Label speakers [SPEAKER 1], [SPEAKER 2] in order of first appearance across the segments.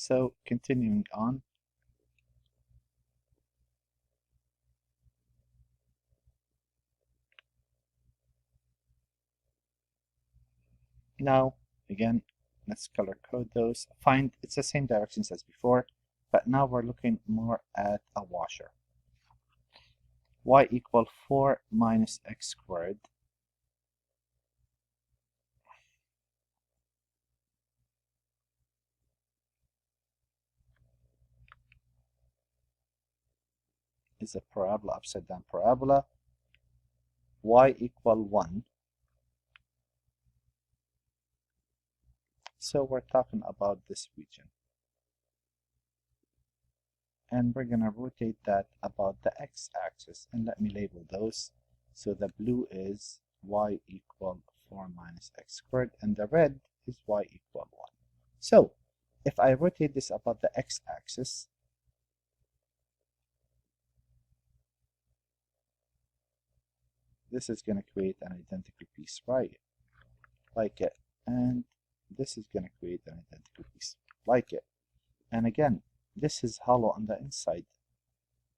[SPEAKER 1] So continuing on, now again, let's color code those. Find it's the same directions as before, but now we're looking more at a washer. Y equal 4 minus x squared is a parabola, upside down parabola. Y equal 1. So we're talking about this region. And we're going to rotate that about the x-axis. And let me label those. So the blue is y equal 4 minus x squared, and the red is y equal 1. So if I rotate this about the x-axis, this is going to create an identical piece, right? Like it. And this is going to create an identical piece, like it. And again, this is hollow on the inside.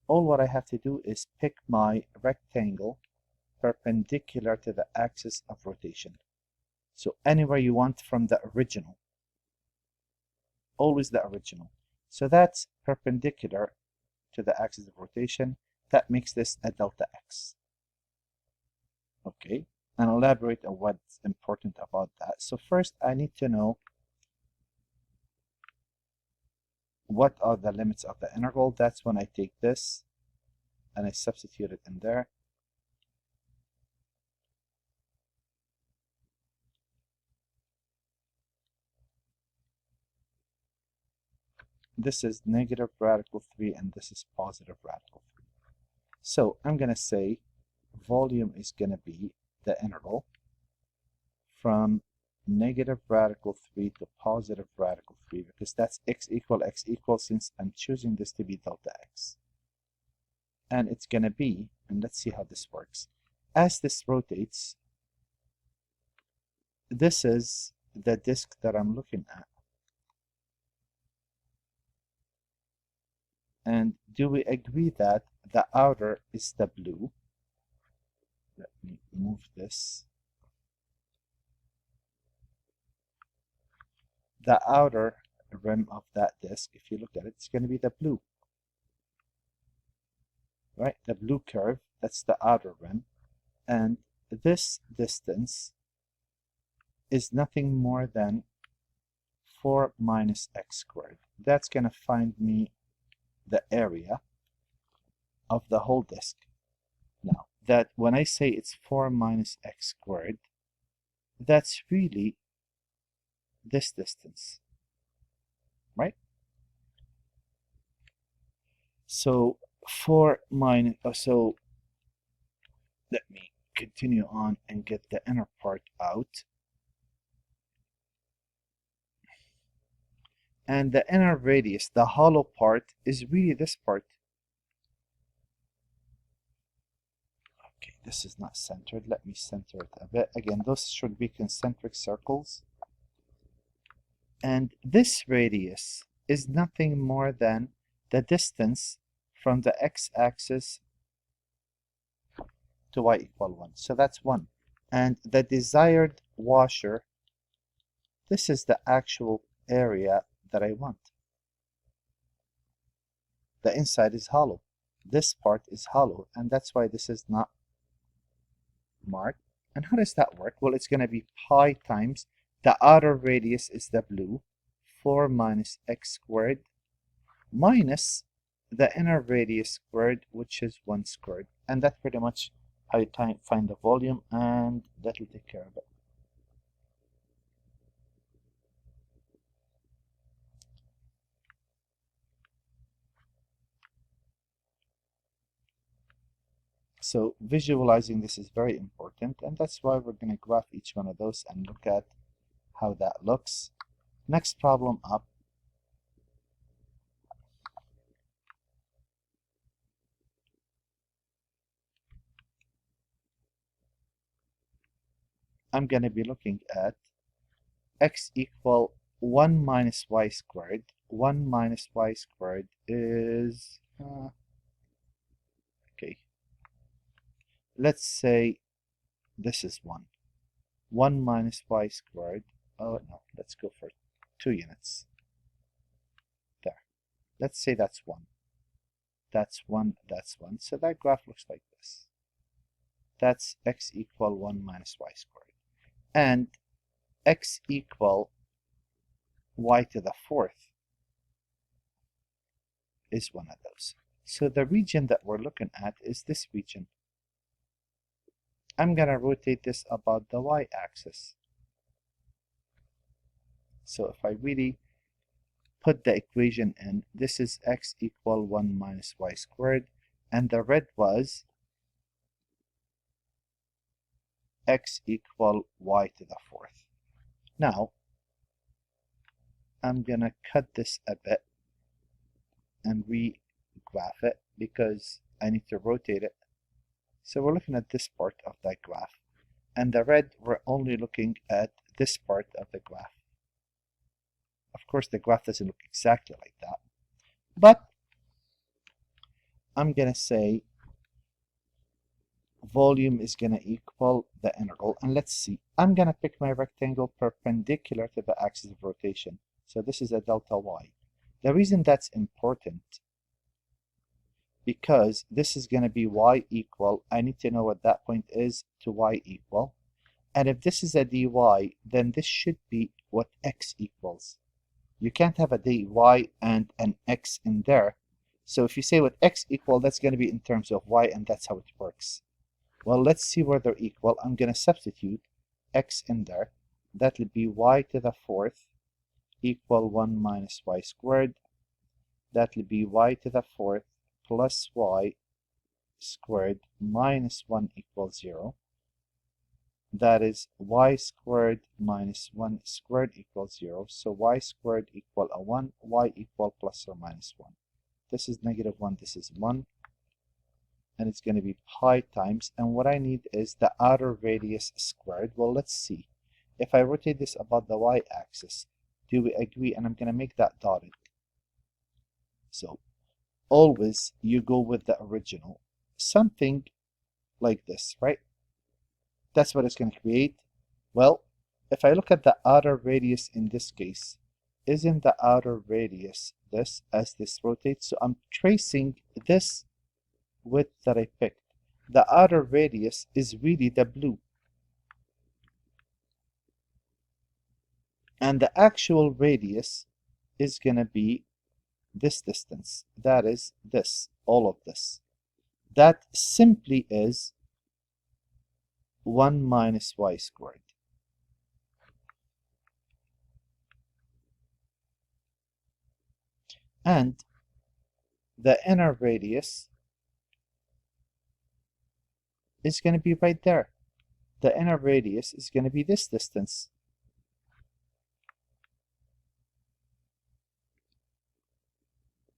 [SPEAKER 1] All what I have to do is pick my rectangle perpendicular to the axis of rotation. So anywhere you want from the original. Always the original. So that's perpendicular to the axis of rotation. That makes this a delta x. Okay, and I'll elaborate on what's important about that. So first I need to know what are the limits of the integral. That's when I take this and I substitute it in there. This is negative radical 3 and this is positive radical 3. So I'm going to say volume is going to be the integral from negative radical 3 to positive radical 3, because that's x equal since I'm choosing this to be delta x. And it's going to be, and let's see how this works. As this rotates, this is the disk that I'm looking at. And do we agree that the outer is the blue? Let me move this. The outer rim of that disk, if you look at it, it's going to be the blue. Right? The blue curve, that's the outer rim. And this distance is nothing more than 4 minus x squared. That's going to find me the area of the whole disk. Now, that when I say it's 4 minus x squared, that's really this distance, right? So 4 minus, so let me continue on and get the inner part out. And the inner radius, the hollow part, is really this part. Okay, this is not centered. Let me center it a bit. Again, those should be concentric circles. And this radius is nothing more than the distance from the x-axis to y equal 1. So that's 1. And the desired washer, this is the actual area that I want. The inside is hollow. This part is hollow, and that's why this is not marked. And how does that work? Well, it's going to be pi times the outer radius is the blue, 4 minus x squared, minus the inner radius squared, which is 1 squared. And that's pretty much how you find the volume, and that will take care of it. So visualizing this is very important, and that's why we're going to graph each one of those and look at how that looks. Next problem up. I'm going to be looking at x equal 1 minus y squared. 1 minus y squared is, okay, let's say this is 1. 1 minus y squared, oh no, let's go for 2 units. There. Let's say that's 1. That's 1, that's 1. So that graph looks like this. That's x equal 1 minus y squared. And x equal y to the 4th is one of those. So the region that we're looking at is this region. I'm going to rotate this about the y-axis. So if I really put the equation in, this is x equal 1 minus y squared, and the red was x equal y to the 4th. Now, I'm going to cut this a bit and re-graph it because I need to rotate it. So we're looking at this part of that graph. And the red, we're only looking at this part of the graph. Of course, the graph doesn't look exactly like that. But I'm going to say volume is going to equal the integral. And let's see. I'm going to pick my rectangle perpendicular to the axis of rotation. So this is a delta y. The reason that's important, because this is going to be y equal, I need to know what that point is to y equal. And if this is a dy, then this should be what x equals. You can't have a dy and an x in there. So if you say what x equal, that's going to be in terms of y, and that's how it works. Well, let's see where they're equal. I'm going to substitute x in there. That will be y to the 4th equal 1 minus y squared. That will be y to the 4th plus y squared minus 1 equals 0. That is y squared minus 1 squared equals 0. So y squared equal a 1, y equal plus or minus 1. This is negative 1, this is 1. And it's going to be pi times. And what I need is the outer radius squared. Well, let's see. If I rotate this about the y-axis, do we agree? And I'm going to make that dotted. So always you go with the original. Something like this, right? That's what it's going to create. Well, if I look at the outer radius in this case, isn't the outer radius this as this rotates? So I'm tracing this width that I picked. The outer radius is really the blue. And the actual radius is going to be this distance. That is this, all of this. That simply is 1 minus y squared. And the inner radius is going to be right there. The inner radius is going to be this distance.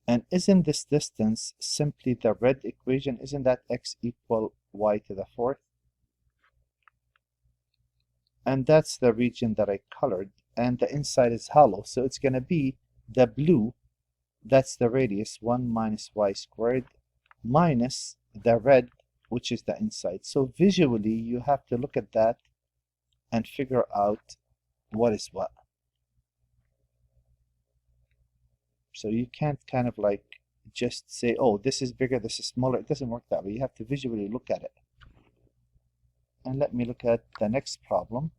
[SPEAKER 1] And isn't this distance simply the red equation? Isn't that x equal y to the 4th? And that's the region that I colored. And the inside is hollow. So it's going to be the blue. That's the radius, 1 minus y squared, minus the red, which is the inside. So visually, you have to look at that and figure out what is what. So you can't kind of like just say, oh, this is bigger, this is smaller. It doesn't work that way. You have to visually look at it. And let me look at the next problem.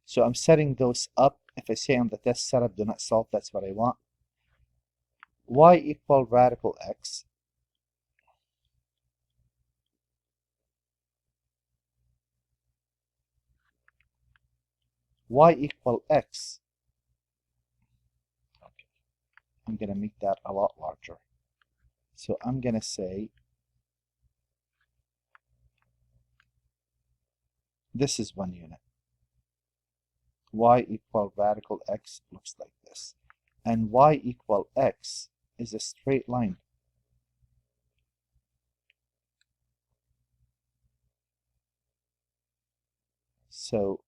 [SPEAKER 1] So I'm setting those up. If I say on the test setup, do not solve, that's what I want. Y equal radical x. Y equal x. Okay. I'm going to make that a lot larger. So I'm going to say this is 1 unit. Y equal radical x looks like this. And y equal x is a straight line. So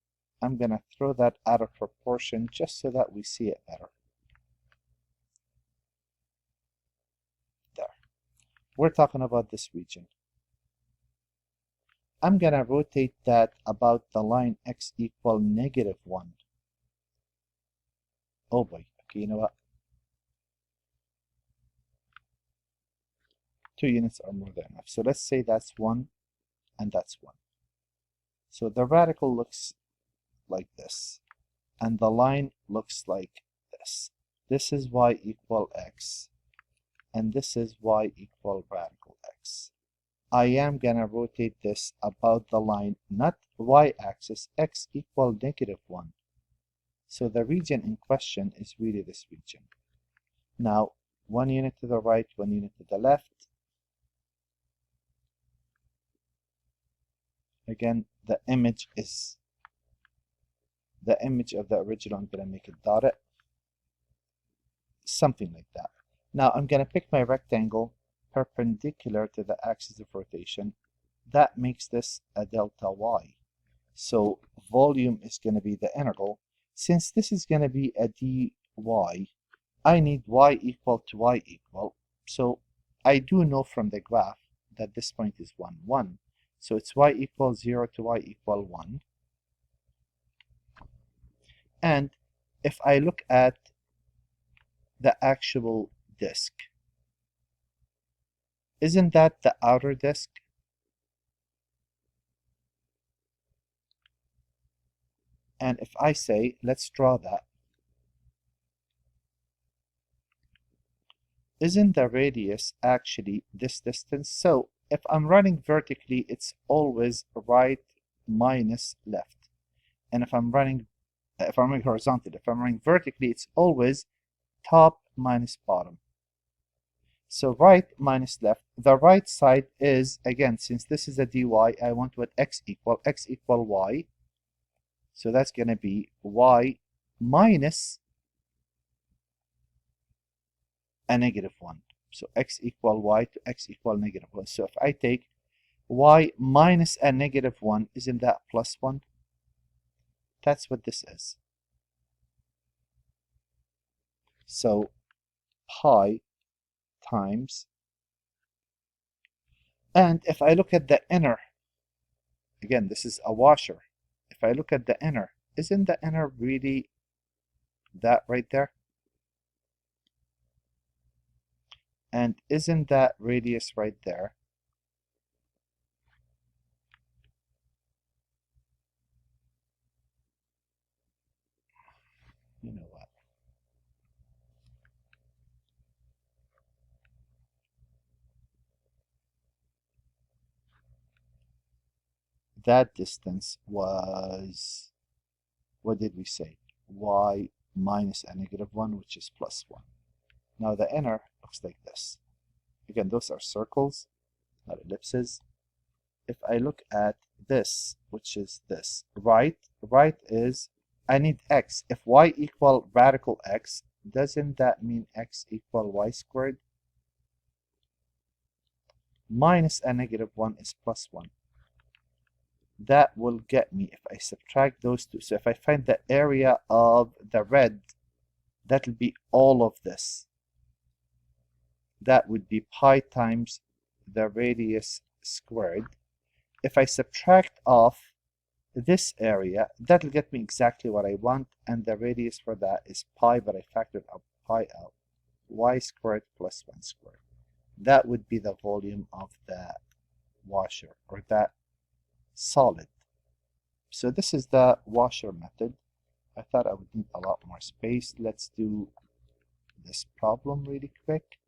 [SPEAKER 1] I'm going to throw that out of proportion just so that we see it better. There. We're talking about this region. I'm going to rotate that about the line x equal -1. Oh boy. Okay, you know what? 2 units are more than enough. So let's say that's 1 and that's 1. So the radical looks like this, and the line looks like this. This is y equal x, and this is y equal radical x. I am going to rotate this about the line, not y-axis, x equal -1. So the region in question is really this region. Now, 1 unit to the right, 1 unit to the left. Again, the image is the image of the original. I'm going to make it dotted. Something like that. Now I'm going to pick my rectangle perpendicular to the axis of rotation. That makes this a delta y. So volume is going to be the integral. Since this is going to be a dy, I need y equal to y equal. So I do know from the graph that this point is 1, 1. So it's y equals 0 to y equal 1. And if I look at the actual disk, isn't that the outer disk? And if I say, let's draw that, isn't the radius actually this distance? So if I'm running vertically, it's always right minus left. And if I'm running horizontally, if I'm running vertically, it's always top minus bottom. So right minus left. The right side is, again, since this is a dy, I want what x equal y. So that's going to be y minus a -1. So x equal y to x equal -1. So if I take y minus a -1, isn't that plus 1? That's what this is. So pi times, and if I look at the inner, again, this is a washer. If I look at the inner, isn't the inner really that right there? And isn't that radius right there? You know what? That distance was, what did we say? Y minus a -1, which is plus 1. Now the inner looks like this. Again, those are circles, not ellipses. If I look at this, which is this, right is, I need x. If y equal radical x, doesn't that mean x equal y squared? Minus a -1 is plus 1. That will get me, if I subtract those two, so if I find the area of the red, that'll be all of this. That would be pi times the radius squared. If I subtract off this area, that'll get me exactly what I want, and the radius for that is pi, but I factored out pi out. Y squared plus 1 squared. That would be the volume of that washer, or that solid. So this is the washer method. I thought I would need a lot more space. Let's do this problem really quick.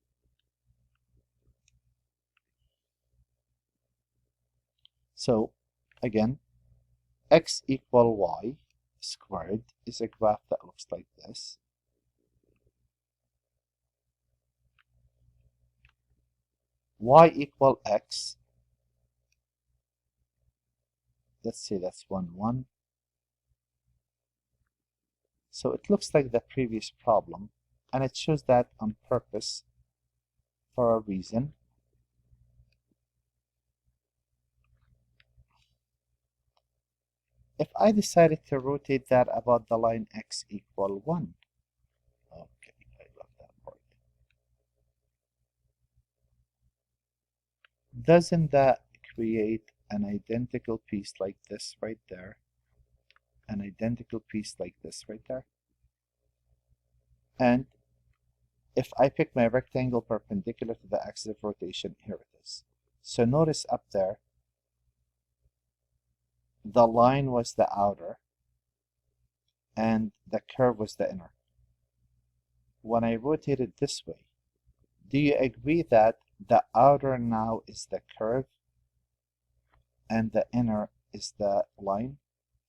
[SPEAKER 1] So again, x equal y squared is a graph that looks like this. Y equal x, let's say that's 1, 1. So it looks like the previous problem, and it shows that on purpose for a reason. if I decided to rotate that about the line x equal 1, okay, I love that part. Doesn't that create an identical piece like this right there? An identical piece like this right there? And if I pick my rectangle perpendicular to the axis of rotation, here it is. So notice up there, the line was the outer and the curve was the inner. When I rotate it this way, do you agree that the outer now is the curve and the inner is the line?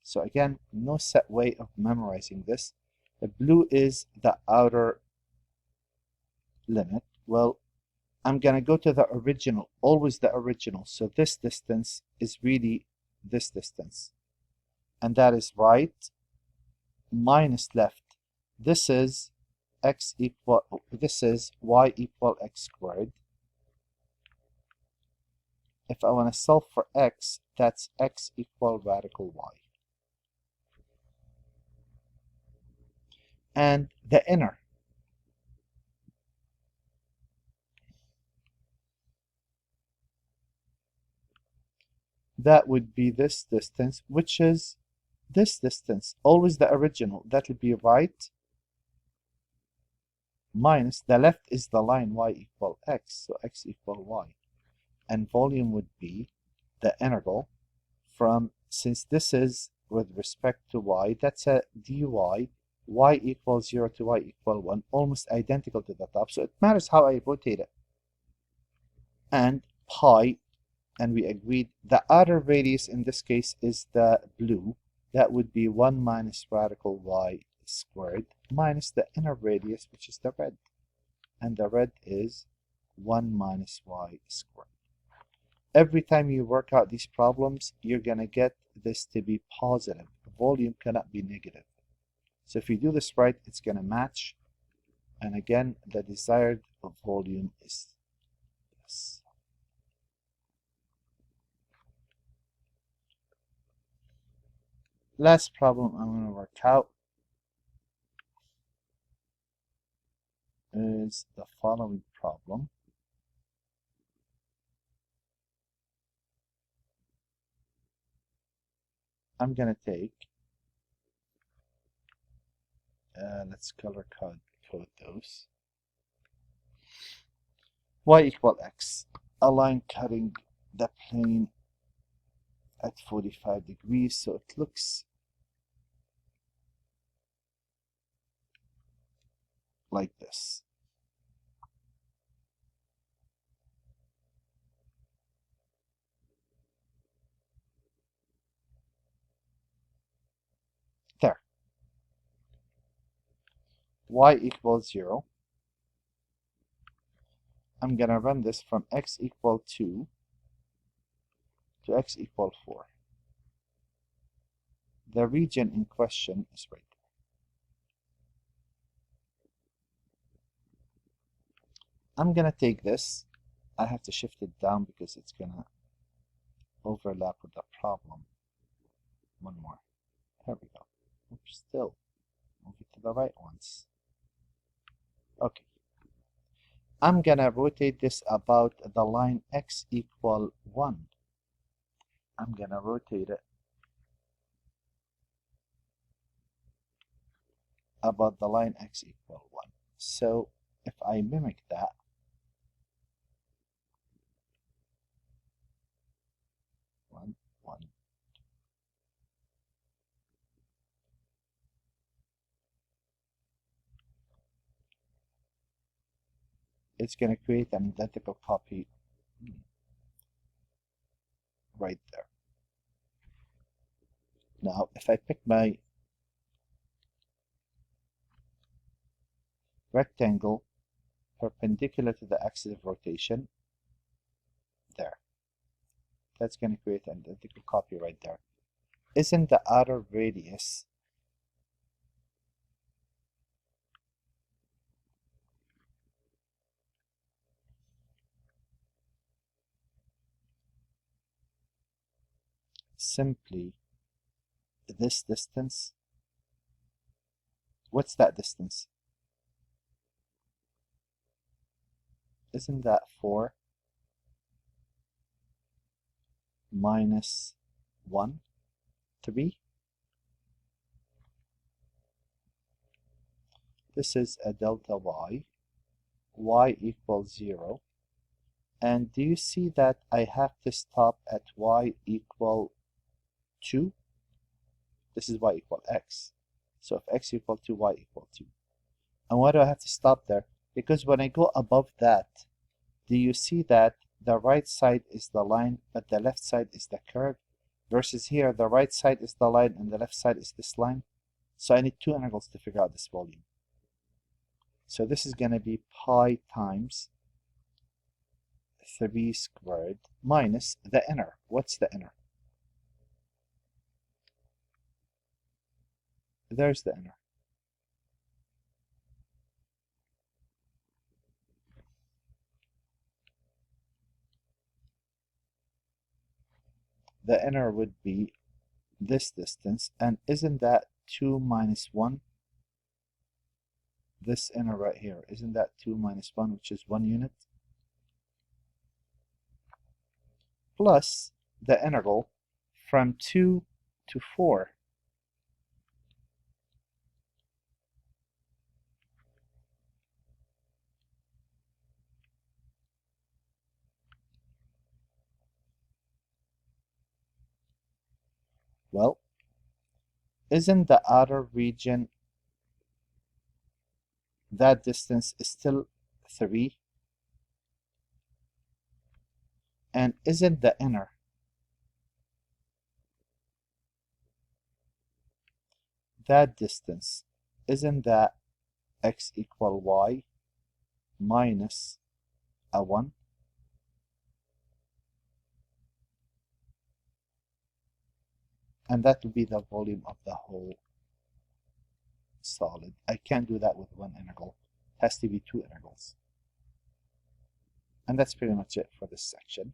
[SPEAKER 1] So again, no set way of memorizing this. The blue is the outer limit. Well, I'm going to go to the original, always the original. So this distance is really this distance. And that is right minus left. This is y equal x squared. If I want to solve for x, that's x equal radical y. And the inner, that would be this distance, which is this distance, always the original. That would be right minus, the left is the line y equal x, so x equal y. And volume would be the integral from, since this is with respect to y, that's a dy, y equals 0 to y equal 1, almost identical to the top. So it matters how I rotate it. And pi, and we agreed the outer radius in this case is the blue. That would be 1 minus radical y squared minus the inner radius, which is the red. And the red is 1 minus y squared. Every time you work out these problems, you're going to get this to be positive. The volume cannot be negative. So if you do this right, it's going to match. And again, the desired volume is this. Last problem I'm going to work out is the following problem. I'm going to take, let's color code those. Y equal x, a line cutting the plane at 45 degrees, so it looks like this. There. Y equals 0. I'm going to run this from x equal 2 to x equal 4. The region in question is right there. I'm going to take this. I have to shift it down because it's going to overlap with the problem. One more. There we go. Oops, still. Move it to the right once. Okay. I'm going to rotate this about the line x equal 1. I'm going to rotate it about the line x equal 1. So if I mimic that, one, it's going to create an identical copy right there. Now, if I pick my rectangle perpendicular to the axis of rotation, there. That's going to create an identical copy right there. Isn't the outer radius simply this distance. What's that distance? Isn't that 4 minus 1, 3? This is a delta y equals 0. And do you see that I have to stop at y equal 2? This is y equal x. So if x equal 2, y equal 2. And why do I have to stop there? Because when I go above that, do you see that the right side is the line, but the left side is the curve? Versus here, the right side is the line and the left side is this line. So I need two integrals to figure out this volume. So this is going to be pi times 3 squared minus the inner. What's the inner? There's the inner. The inner would be this distance, and isn't that 2 minus 1? This inner right here, isn't that 2 minus 1, which is 1 unit? Plus the integral from 2 to 4. Well, isn't the outer region, that distance is still 3? And isn't the inner, that distance, isn't that x equal y minus a 1? And that will be the volume of the whole solid. I can't do that with one integral. It has to be two integrals. And that's pretty much it for this section.